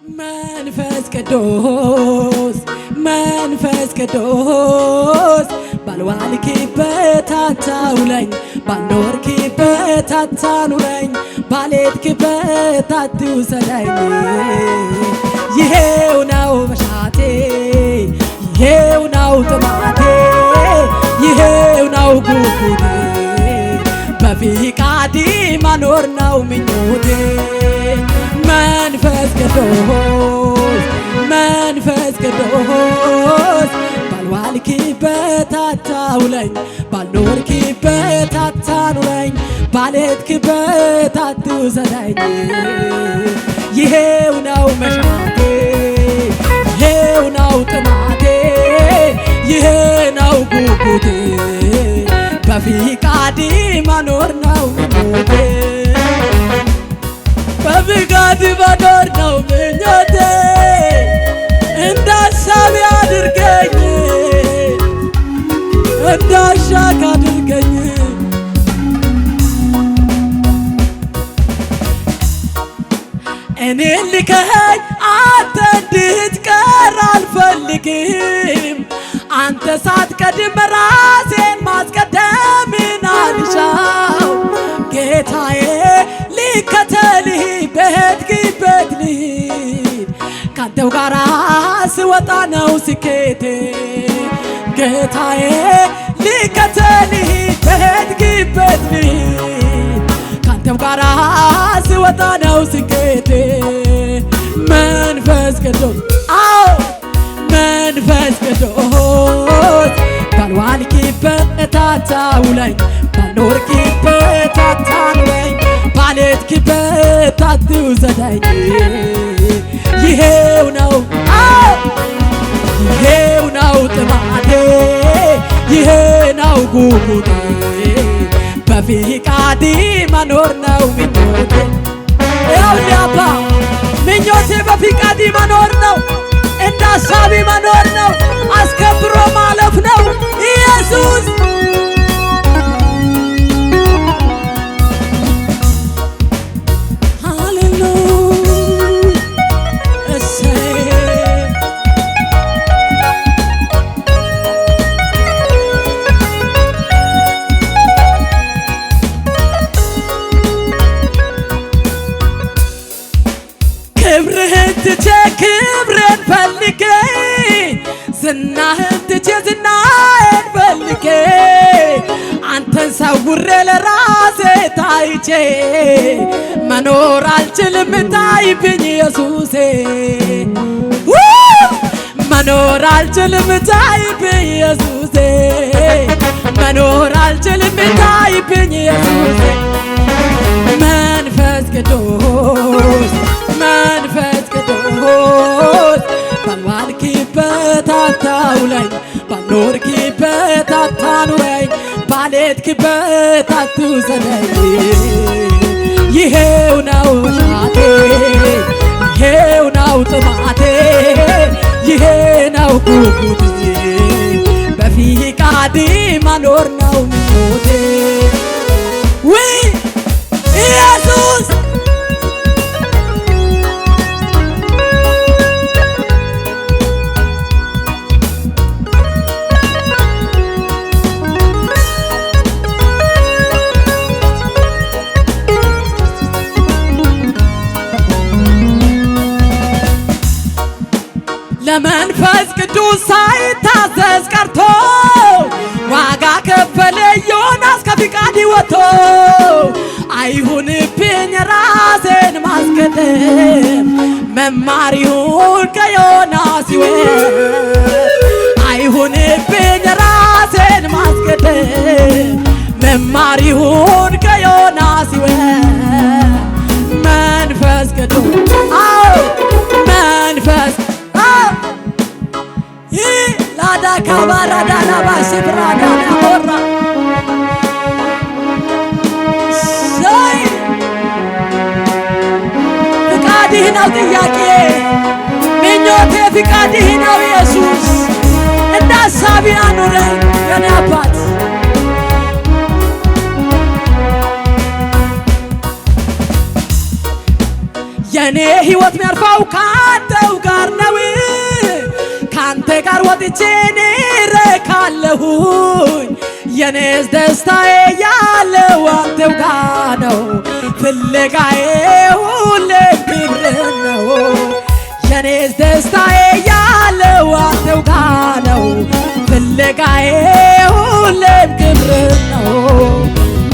መንፈስ ቅዱስ መንፈስ ቅዱስ ባልዋልክበት አታውለኝ ባልኖርክበት አታኑረኝ ባልሄድክበት አትውሰደኝ ይሄው ነው መሻቴ ይሄው ነው ጥማቴ ይሄው ነው ጉጉቴ በፍቃድ መኖር ነው ምኞቴ መንፈስ ቅዱስ መንፈስ ቅዱስ ባልዋልክበት አታውለኝ ባልኖርክበት አታኑረኝ ባልሄድክበት አትውሰደኝ ይሄው ነው መሻቴ ይሄው ነው ጥማቴ ይሄ ነው ጉጉቴ በፍቃድ መኖር ነው ምኞቴ በፍቃድ መኖር ነው ምኞቴ እንደ ሐሳቤ አድርገኝ እንደ አሻክ አድርገኝ እኔን ልከኸኝ አንተ እንድትቀር አልፈልግም አንተ ሳትቀድም ራሴን ማስቀደምን አልሻው ጌታዬ ልከተልህ በሄድክበት ልሂድ ካንተው ጋር ስወጣ ነው ስኬቴ ጌታዬ ልከተልህ በሄድክበት ልሂድ ካንተው ጋር ስወጣ ነው ስኬቴ መንፈስ ቅዱስ አዎ መንፈስ ቅዱስ ባልዋልክበት አታውለኝ ባልኖርክበት አታኑረኝ ባልሄድክበት አትውሰደኝ ይሄው ነው ይሄው ነው ጥማቴ ይሄ ነው ጉጉቴ በፍቃድ መኖር ነው ምኞቴ ያውሊያባ ምኞቴ በፍቃድ መኖር ነው እንደ ሐሳቤ መኖር ነው አስከብሮ ማለፍ ነው ኢየሱስ ክብርህን ትቼ ክብርን ፈልጌ ዝናህን ትቼ ዝናህን ፈልጌ አንተን ሰውሬ ለራሴ ታይቼ መኖር አልችልም ታይብኝ ኢየሱሴ መኖር አልችልም ታይብኝ ኢየሱሴ መኖር አልችልም ታይብኝ ኢየሱሴ መንፈስ ቅዱስ መንፈስ ቅዱስ ባልዋልክበት አታውለኝ ባልኖርክበት አታኑረኝ ባልሄድክበት አትውሰደኝ ይሄው ነው መሻቴ ይሄው ነው ጥማቴ ይሄ ነው ጉጉቴ በፍቃድ መኖር ነው ምኞቴ ውይ ኢየሱስ ለመንፈስ ቅዱስ ሳይታዘዝ ቀርቶ ዋጋ ከፈለ ዮናስ ከፍቃድ ወጥቶ አይሁንብኝ ራሴን ማስቀደም መማር ይሁን ከዮናስ ሕይወት አይሁንብኝ ራሴን ማስቀደም መማር ይሁን ከዮናስ ሕይወት መንፈስ ቅዱስ አዎ መንፈስ ላዳ ካባራዳ ላባሲ ብራዳ ናቦራ ፍቃድህ ነው ጥያቄ ምኞቴ ፍቃድህ ነው ኢየሱስ እንደ ሐሳቤ አኑረኝ የኔ አባት የኔ ሕይወት ሚያርፈው ካንተው ጋር ነው ካንተ ጋር ወጥቼ እኔ ረካለሁኝ የኔስ ደስታዬ ያለው አንተው ጋር ነው ፍለጋዬ ሁሌም ክብርህ ነው የኔስ ደስታዬ ያለው አንተው ጋር ነው ፍለጋዬ ሁሌም ክብርህ ነው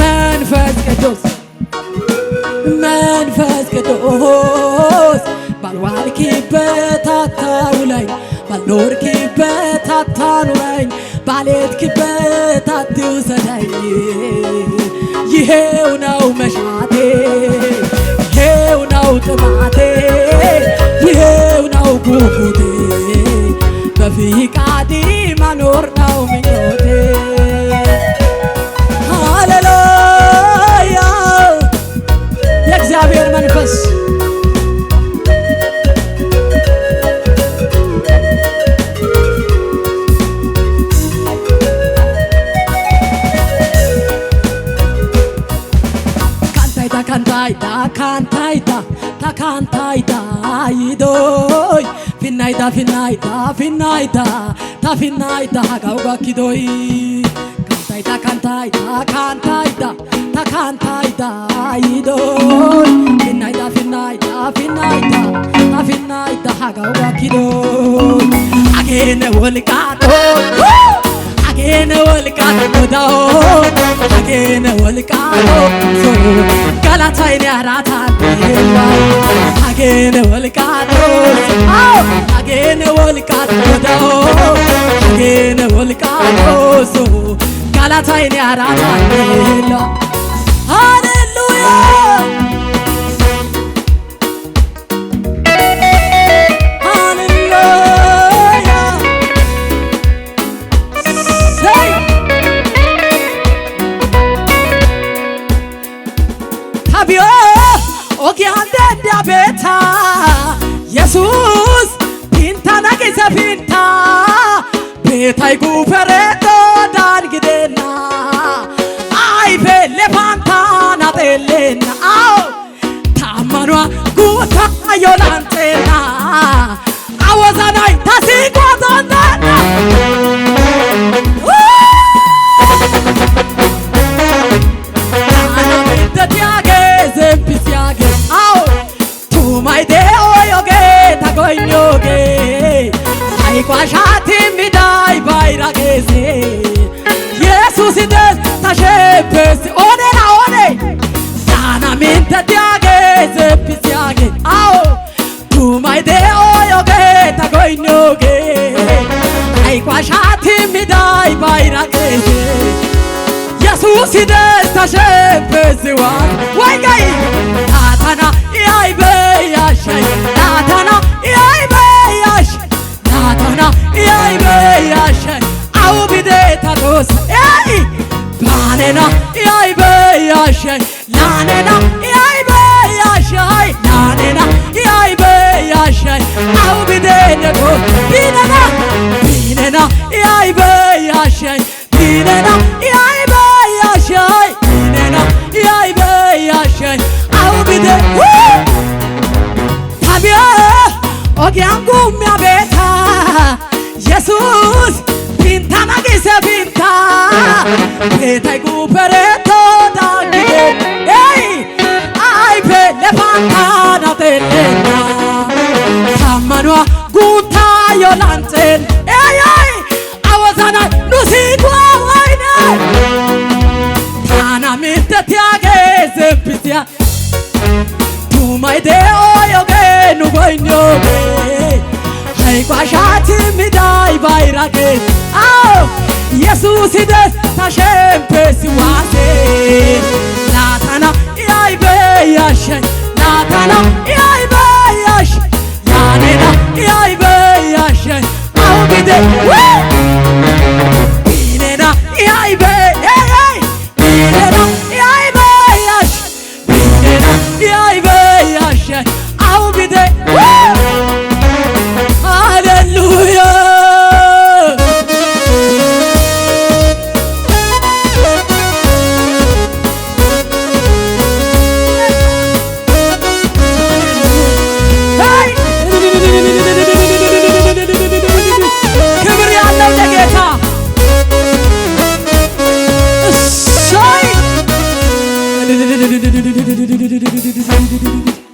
መንፈስ ቅዱስ መንፈስ ቅዱስ ባልዋልክበት አታውለኝ ባልኖርክበት አታኑረኝ ባልሄድክበት አትውሰደኝ ይሄው ነው መሻቴ ይሄው ነው ጥማቴ ይሄው ነው ጉጉቴ በፍቃድ መኖር ነው ምኞቴ ሃሌሉያ የእግዚአብሔር መንፈስ ካንታይታ ይዶይ ፊናይታ ጋውጋኪዶይ ካንታይታ ይዶይ ፊናይታ ጋውጋኪዶይ አጌነ ወልቃቶ ወዳው አጌነ ወልቃቶ ጋላታይኔ አራታን አጌነ ወልቃቶ አጌነ ወልቃቶ ወዳው አጌነ ወልቃቶ ጋላታይኔ አራታን ሃሌሉያ Jesus pinta na kisa pinta betai gufereto dan gidena ai pelle panta na bellena au tamanwa guta yolantena awazanai tasigwazana Quashati midai bairagese Jesus des tashepes one na one sana minta tiagese pisiage ao tu mai de oyoge tagoinoge ai quashati midai bairagese Jesus des tashepes wai gai atana ai be yashai atana ai be yash Natana yai be yashay au bideta dos ei lanena yai be yashay lanena yai be yashay lanena yai be yashay au bideta dos binena yai be yashay binena yai be yashay binena yai be yashay au bideta tabia ogiangu mia beta Jesus pinta na gise pinta betai gupereto da gide ei ai pe levanta na telena tamanwa guta yolanten ei awazana nusigwa waina tana minte tiage zempisia tu mai de oyoge nu goinyoge hai quashati midai bairage au Jesus des tashempes wase natana ai be yash natana ai be yash nanena ai be yash au bide binena ai be binena ai be yash binena ai be yash au bide Hallelujah.